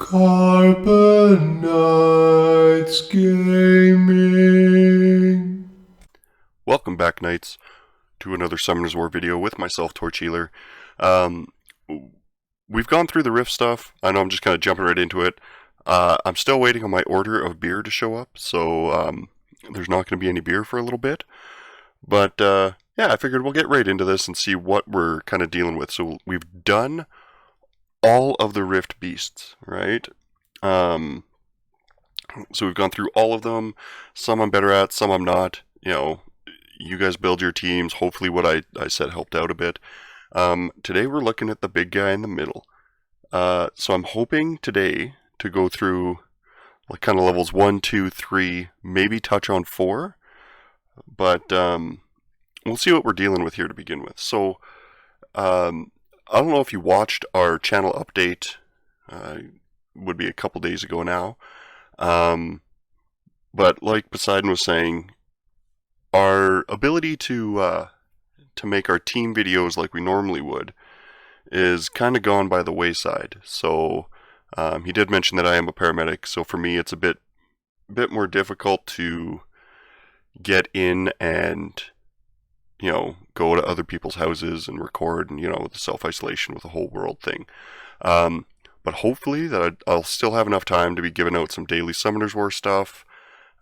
Carbonites Gaming. Welcome back, Knights, to another Summoners War video with myself, TorchHealer. Um, we've gone through the Rift stuff. I know I'm just kind of jumping right into it. I'm still waiting on my order of beer to show up, so there's not going to be any beer for a little bit. But yeah, I figured we'll get right into this and see what we're kind of dealing with. So we've done all of the Rift beasts, right? Um, so we've gone through all of them. Some I'm better at, some I'm not. You guys build your teams. Hopefully what I said helped out a bit. Today we're looking at the big guy in the middle. So I'm hoping today to go through like kind of levels 1, 2, 3, maybe touch on 4. But we'll see what we're dealing with here to begin with. So I don't know if you watched our channel update. Would be a couple days ago now. But like Poseidon was saying, our ability to make our team videos like we normally would is kind of gone by the wayside. So he did mention that I am a paramedic, so for me it's a bit more difficult to get in and go to other people's houses and record, and the self-isolation with the whole world thing. But hopefully that I'll still have enough time to be giving out some daily Summoners War stuff,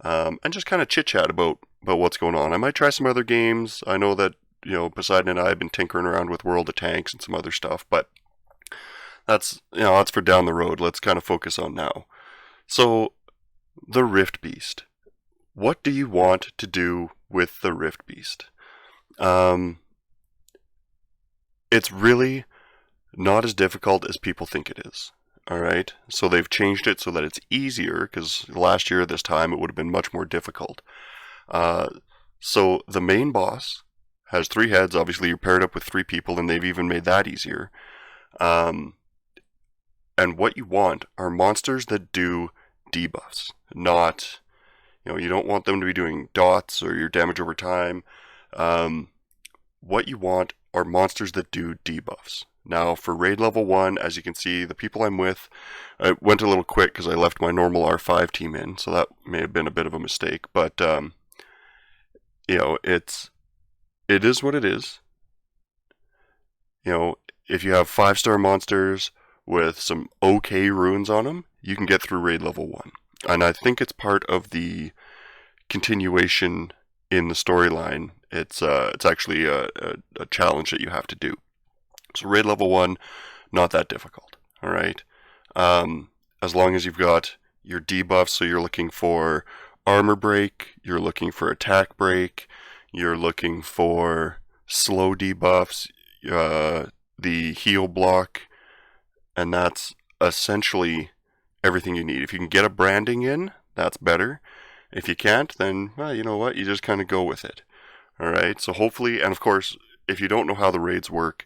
and just kind of chit-chat about what's going on. I might try some other games. I know that Poseidon and I have been tinkering around with World of Tanks and some other stuff, but that's for down the road. Let's kind of focus on now. So, the Rift Beast. What do you want to do with the Rift Beast? It's really not as difficult as people think it is. Alright, so they've changed it so that it's easier, because last year this time it would have been much more difficult. So the main boss has 3 heads. Obviously you're paired up with 3 people, and they've even made that easier. And what you want are monsters that do debuffs, not, you don't want them to be doing dots or your damage over time. What you want are monsters that do debuffs. Now, for raid level 1, as you can see, the people I'm with, I went a little quick because I left my normal R5 team in, so that may have been a bit of a mistake, but, it is what it is. If you have 5-star monsters with some okay runes on them, you can get through raid level 1. And I think it's part of the continuation in the storyline. It's actually a challenge that you have to do. So raid level 1, not that difficult. Alright? As long as you've got your debuffs, so you're looking for armor break, you're looking for attack break, you're looking for slow debuffs, the heal block, and that's essentially everything you need. If you can get a branding in, that's better. If you can't, then, well, you know what, you just kind of go with it. Alright, so hopefully, and of course, if you don't know how the raids work,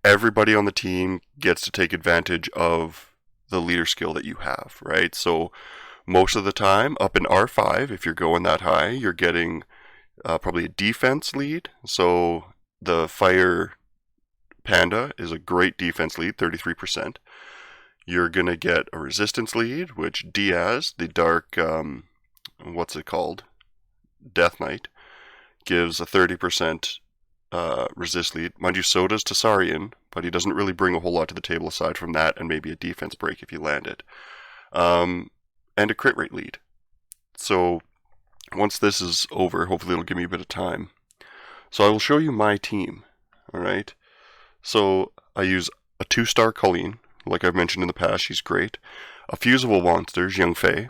everybody on the team gets to take advantage of the leader skill that you have, right? So most of the time, up in R5, if you're going that high, you're getting probably a defense lead. So the Fire Panda is a great defense lead, 33%. You're going to get a resistance lead, which Diaz, the dark, what's it called? Death Knight, gives a 30% resist lead. Mind you, so does Tasarian, but he doesn't really bring a whole lot to the table aside from that, and maybe a defense break if you land it. And a crit rate lead. So once this is over, hopefully it'll give me a bit of time. So I will show you my team. Alright? So I use a 2-star Colleen. Like I've mentioned in the past, she's great. A fusible monsters, Young Fei.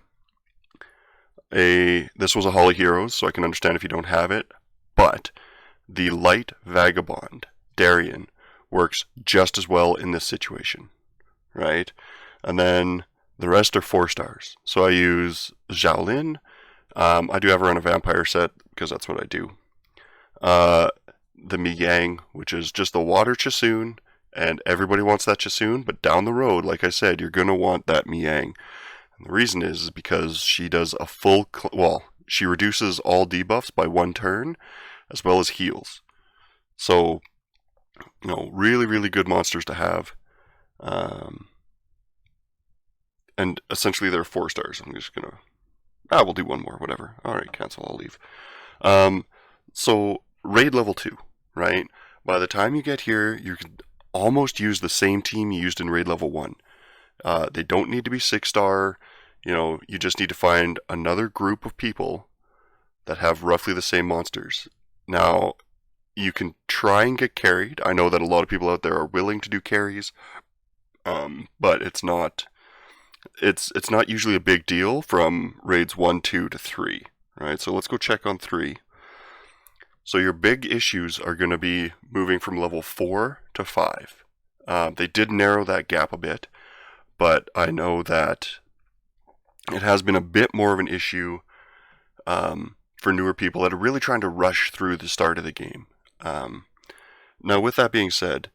This was a Holly Heroes, so I can understand if you don't have it. But the Light Vagabond, Darien, works just as well in this situation. Right? And then the rest are 4 stars. So I use Xiaolin. I do have her on a vampire set, because that's what I do. The Mi Yang, which is just the water Chasoon, and everybody wants that Chasoon, but down the road, like I said, you're going to want that Mi Yang. And the reason is because she does a full, she reduces all debuffs by 1 turn, as well as heals. So, really, really good monsters to have. and essentially they're 4 stars. I'm just gonna, we'll do one more, whatever. Alright, cancel, I'll leave. So, raid level 2, right? By the time you get here, you can almost use the same team you used in raid level 1. They don't need to be 6-star, you just need to find another group of people that have roughly the same monsters. Now, you can try and get carried. I know that a lot of people out there are willing to do carries, but it's not usually a big deal from raids 1, 2 to 3, right? So let's go check on 3. So your big issues are going to be moving from level 4 to 5. They did narrow that gap a bit, but I know that it has been a bit more of an issue for newer people that are really trying to rush through the start of the game. Now, with that being said,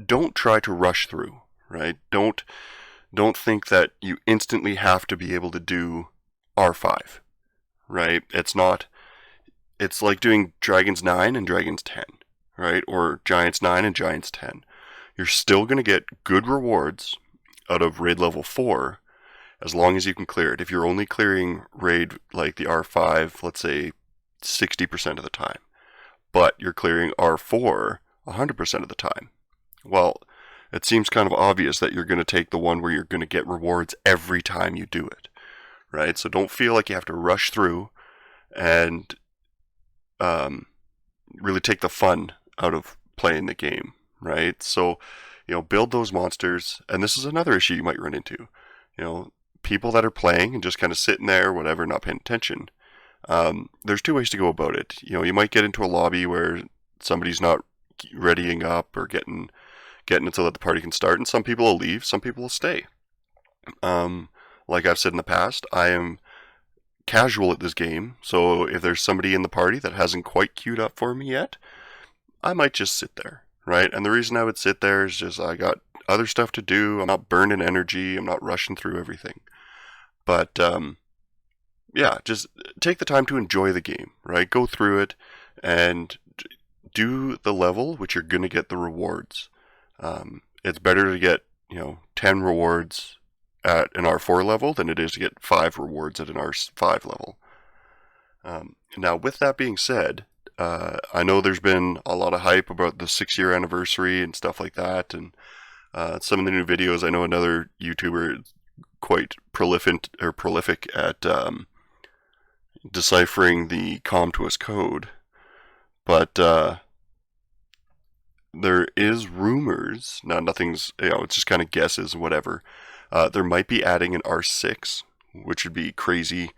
don't try to rush through, right? Don't think that you instantly have to be able to do R5, right? It's like doing Dragons 9 and Dragons 10, right? Or Giants 9 and Giants 10. You're still going to get good rewards out of raid level 4 as long as you can clear it. If you're only clearing raid like the R5, let's say 60% of the time, but you're clearing R4 100% of the time, well, it seems kind of obvious that you're going to take the one where you're going to get rewards every time you do it, right? So don't feel like you have to rush through and really take the fun out of playing the game, right? So, build those monsters, and this is another issue you might run into. People that are playing and just kind of sitting there, whatever, not paying attention. There's 2 ways to go about it. You might get into a lobby where somebody's not readying up or getting it so that the party can start, and some people will leave, some people will stay. Like I've said in the past, I am casual at this game, so if there's somebody in the party that hasn't quite queued up for me yet, I might just sit there, right? And the reason I would sit there is just I got other stuff to do, I'm not burning energy, I'm not rushing through everything. But, yeah, just take the time to enjoy the game, right? Go through it and do the level which you're going to get the rewards. It's better to get, 10 rewards at an R4 level than it is to get 5 rewards at an R5 level. Now, with that being said, I know there's been a lot of hype about the 6-year anniversary and stuff like that, and some of the new videos. I know another YouTuber is quite prolific at deciphering the COMTOS code, but there is rumors. Now, nothing's, it's just kind of guesses, whatever. There might be adding an R6, which would be crazy.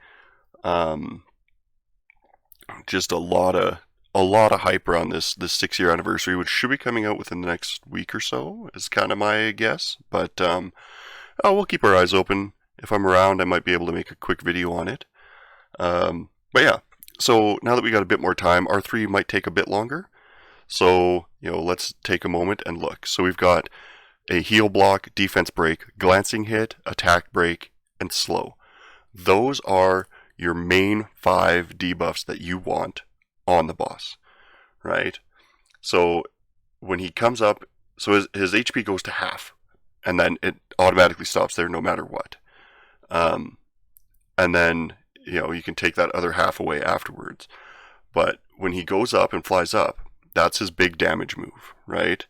Just a lot of hype around this 6-year anniversary, which should be coming out within the next week or so, is kind of my guess. But we'll keep our eyes open. If I'm around, I might be able to make a quick video on it. But yeah, so now that we got a bit more time, R3 might take a bit longer. So, let's take a moment and look. So we've got a heal block, defense break, glancing hit, attack break, and slow. Those are your main 5 debuffs that you want on the boss, right? So when he comes up, so his HP goes to half, and then it automatically stops there no matter what. And then, you can take that other half away afterwards. But when he goes up and flies up, that's his big damage move, right?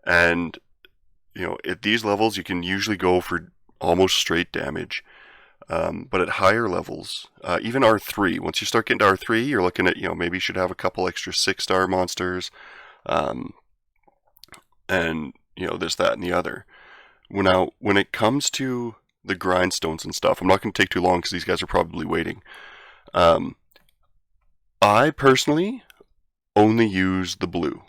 And, at these levels, you can usually go for almost straight damage. But at higher levels, even R3, once you start getting to R3, you're looking at, maybe you should have a couple extra 6-star monsters, and, this, that, and the other. Now, when it comes to the grindstones and stuff, I'm not going to take too long because these guys are probably waiting. I personally only use the blue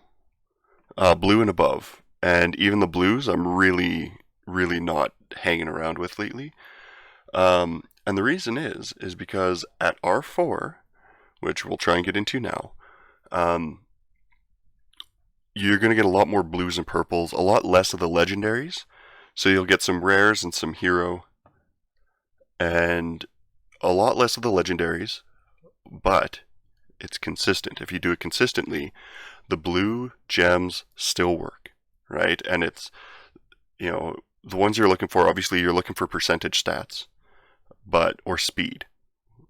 and above, and even the blues I'm really, really not hanging around with lately. And the reason is because at R4, which we'll try and get into now, you're going to get a lot more blues and purples, a lot less of the legendaries. So you'll get some rares and some hero, and a lot less of the legendaries, but it's consistent. If you do it consistently, the blue gems still work, right? And it's, the ones you're looking for, obviously you're looking for percentage stats, or speed.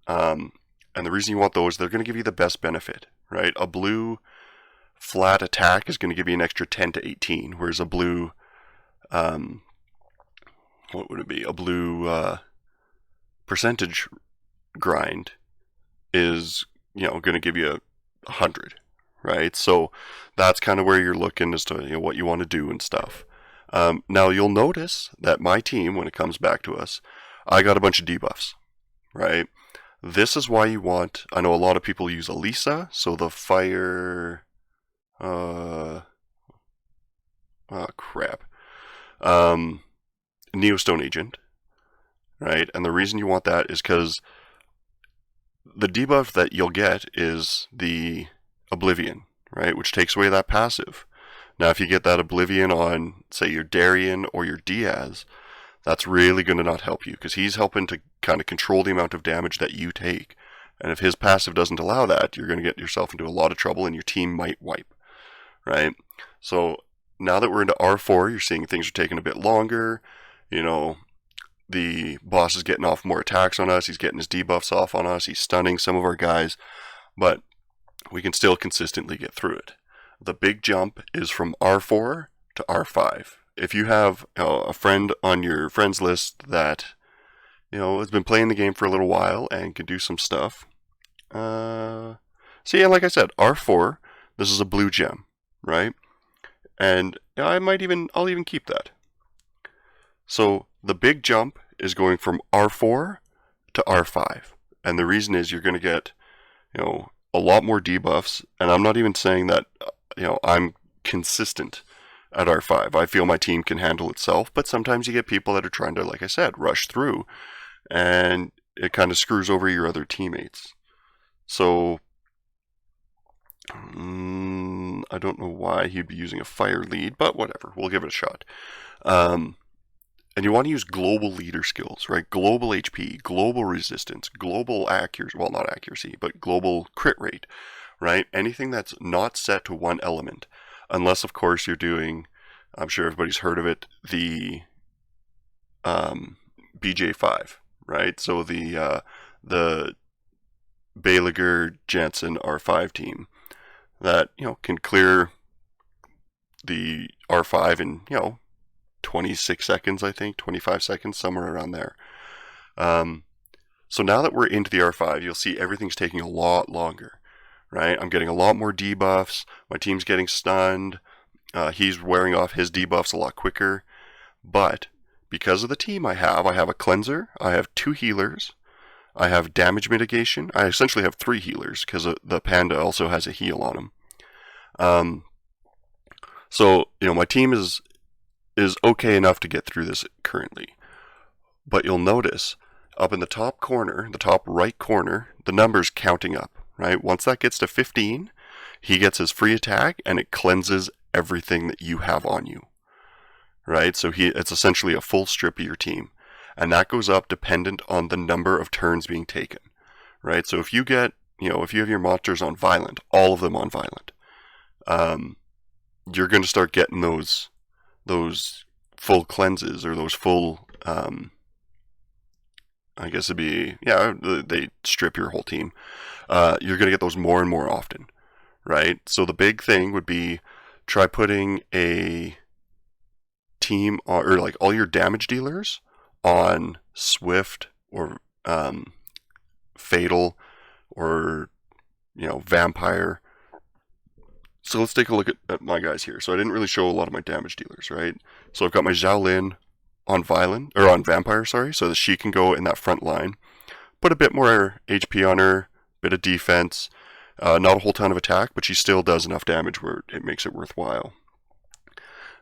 And the reason you want those, they're going to give you the best benefit, right? A blue flat attack is going to give you an extra 10 to 18, whereas a blue, what would it be? A blue percentage grind is, going to give you 100, right? So that's kind of where you're looking as to what you want to do and stuff. Now you'll notice that my team, when it comes back to us, I got a bunch of debuffs, right? This is why you want, I know a lot of people use Elisa, so the fire, Neostone agent, right? And the reason you want that is because the debuff that you'll get is the Oblivion, right? Which takes away that passive. Now, if you get that Oblivion on, say, your Darien or your Diaz, that's really going to not help you, because he's helping to kind of control the amount of damage that you take. And if his passive doesn't allow that, you're going to get yourself into a lot of trouble and your team might wipe, right? So now that we're into R4, you're seeing things are taking a bit longer. The boss is getting off more attacks on us. He's getting his debuffs off on us. He's stunning some of our guys. But we can still consistently get through it. The big jump is from R4 to R5. If you have a friend on your friends list that has been playing the game for a little while and can do some stuff, so yeah, like I said, R4. This is a blue gem, right? And I'll even keep that. So the big jump is going from R4 to R5, and the reason is you're going to get a lot more debuffs. And I'm not even saying that I'm consistent at R5. I feel my team can handle itself, but sometimes you get people that are trying to, like I said, rush through, and it kind of screws over your other teammates. So I don't know why he'd be using a fire lead, but whatever, we'll give it a shot. And you want to use global leader skills, right? Global HP, global resistance, global accuracy, well, not accuracy, but global crit rate, right? Anything that's not set to one element. Unless, of course, you're doing, I'm sure everybody's heard of it, the BJ5, right? So the Baliger Jansen R5 team that, can clear the R5 in, 26 seconds, I think, 25 seconds, somewhere around there. So now that we're into the R5, you'll see everything's taking a lot longer, right? I'm getting a lot more debuffs. My team's getting stunned. He's wearing off his debuffs a lot quicker. But because of the team I have a cleanser, I have 2 healers, I have damage mitigation. I essentially have 3 healers because the panda also has a heal on him. So, my team is okay enough to get through this currently. But you'll notice up in the top corner, the top right corner, the number's counting up, right? Once that gets to 15, he gets his free attack and it cleanses everything that you have on you, right? So it's essentially a full strip of your team. And that goes up dependent on the number of turns being taken, right? So if you get, if you have your monsters on violent, all of them on violent, you're going to start getting those full cleanses, or those full, I guess it'd be, they strip your whole team. You're going to get those more and more often, right? So the big thing would be try putting a team or like all your damage dealers on Swift or Fatal or Vampire. So let's take a look at my guys here. So I didn't really show a lot of my damage dealers, right? So I've got my Xiaolin on on Vampire, sorry, so that she can go in that front line. Put a bit more HP on her, bit of defense, not a whole ton of attack, but she still does enough damage where it makes it worthwhile.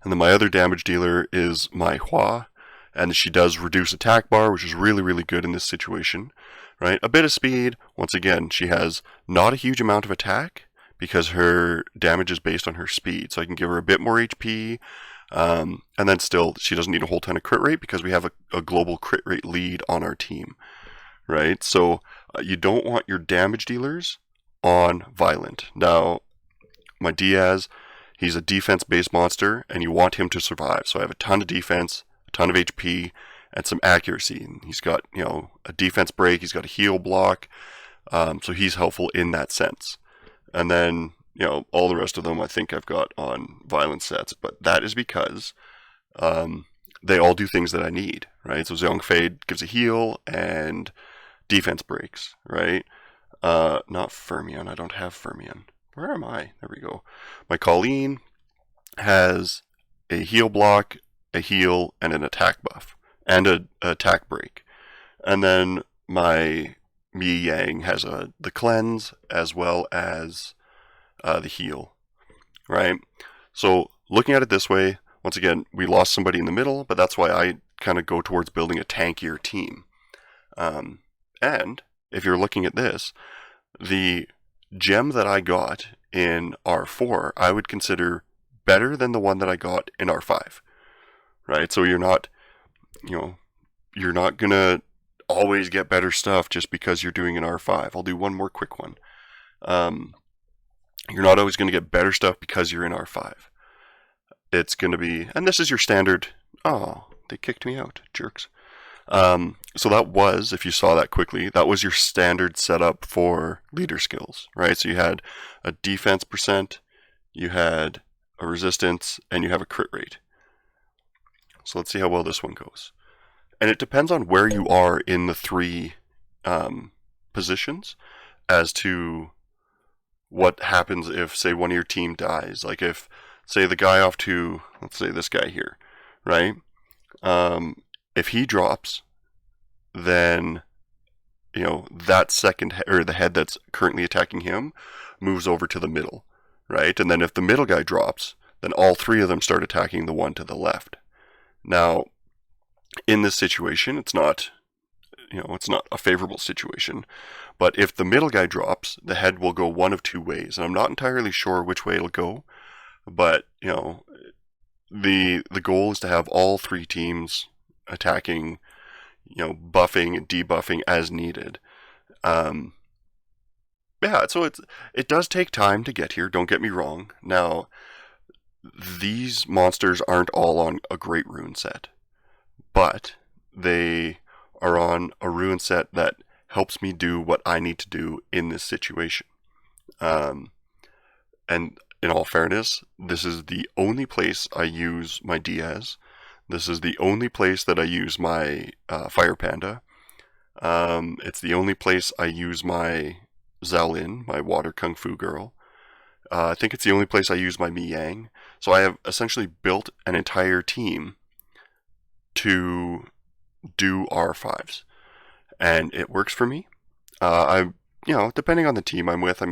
And then my other damage dealer is my Hua, and she does reduce attack bar, which is really, really good in this situation, right? A bit of speed. Once again, she has not a huge amount of attack because her damage is based on her speed. So I can give her a bit more HP, and then still she doesn't need a whole ton of crit rate because we have a global crit rate lead on our team, right? So you don't want your damage dealers on violent. Now, my Diaz, he's a defense-based monster, and you want him to survive. So I have a ton of defense, a ton of HP and some accuracy. And he's got, a defense break, he's got a heal block, so he's helpful in that sense. And then, all the rest of them I think I've got on violence sets, but that is because they all do things that I need, right? So Zhong Fade gives a heal and defense breaks, right? Not Fermion, I don't have Fermion. Where am I? There we go. My Colleen has a heal block, a heal, and an attack buff, and an attack break. And then my Mi Yang has the cleanse as well as the heal, right? So looking at it this way, once again, we lost somebody in the middle, but that's why I kind of go towards building a tankier team. And if you're looking at this, the gem that I got in R4, I would consider better than the one that I got in R5, right? So you're not gonna always get better stuff just because you're doing an R5. I'll do one more quick one. You're not always going to get better stuff because you're in R5. It's going to be, and this is your standard, oh, they kicked me out, jerks. So that was, if you saw that quickly, that was your standard setup for leader skills, right? So you had a defense percent, you had a resistance, and you have a crit rate. So let's see how well this one goes. And it depends on where you are in the three positions as to what happens if, say, one of your team dies. Like if, say, the guy off to, let's say this guy here, right? If he drops, then, that second, or the head that's currently attacking him moves over to the middle, right? And then if the middle guy drops, then all three of them start attacking the one to the left. Now, in this situation, it's not a favorable situation. But if the middle guy drops, the head will go one of two ways. And I'm not entirely sure which way it'll go. But, the goal is to have all three teams attacking, buffing and debuffing as needed. So it does take time to get here, don't get me wrong. Now, these monsters aren't all on a great rune set, but they are on a rune set that helps me do what I need to do in this situation. And in all fairness, this is the only place I use my Diaz. This is the only place that I use my Fire Panda. It's the only place I use my Xiaolin, my Water Kung Fu girl. I think it's the only place I use my Mi Yang. So I have essentially built an entire team to do R5s. And it works for me. Depending on the team I'm with,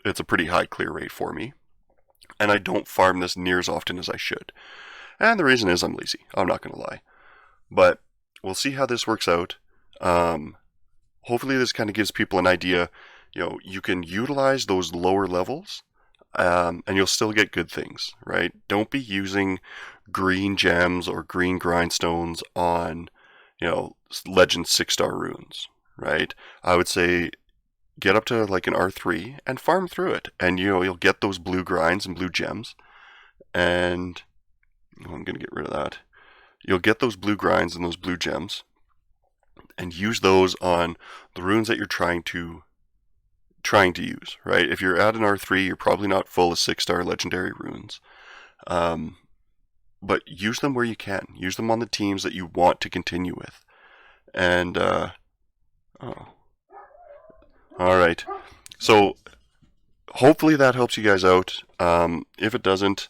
it's a pretty high clear rate for me. And I don't farm this near as often as I should. And the reason is I'm lazy. I'm not going to lie. But we'll see how this works out. Hopefully this kind of gives people an idea. You can utilize those lower levels, and you'll still get good things, right? Don't be using green gems or green grindstones on, Legend 6-star runes, right? I would say get up to like an R3 and farm through it, and you'll get those blue grinds and blue gems. And I'm going to get rid of that. You'll get those blue grinds and those blue gems, and use those on the runes that you're trying to use, right? If you're at an R3, you're probably not full of 6-star legendary runes. But use them where you can. Use them on the teams that you want to continue with. And, alright. So, hopefully that helps you guys out. If it doesn't,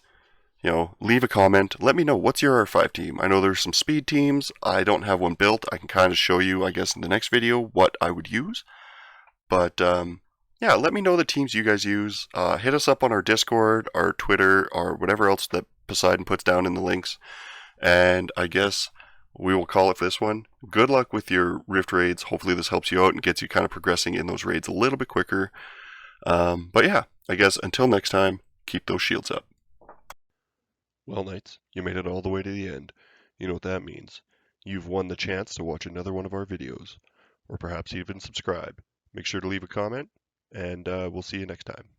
leave a comment. Let me know, what's your R5 team? I know there's some speed teams. I don't have one built. I can kind of show you, I guess, in the next video what I would use. But, let me know the teams you guys use. Hit us up on our Discord, our Twitter, or whatever else that Poseidon puts down in the links. And I guess we will call it for this one. Good luck with your Rift raids. Hopefully this helps you out and gets you kind of progressing in those raids a little bit quicker. But yeah, I guess until next time, keep those shields up. Well, Knights, you made it all the way to the end. You know what that means. You've won the chance to watch another one of our videos, or perhaps even subscribe. Make sure to leave a comment, and we'll see you next time.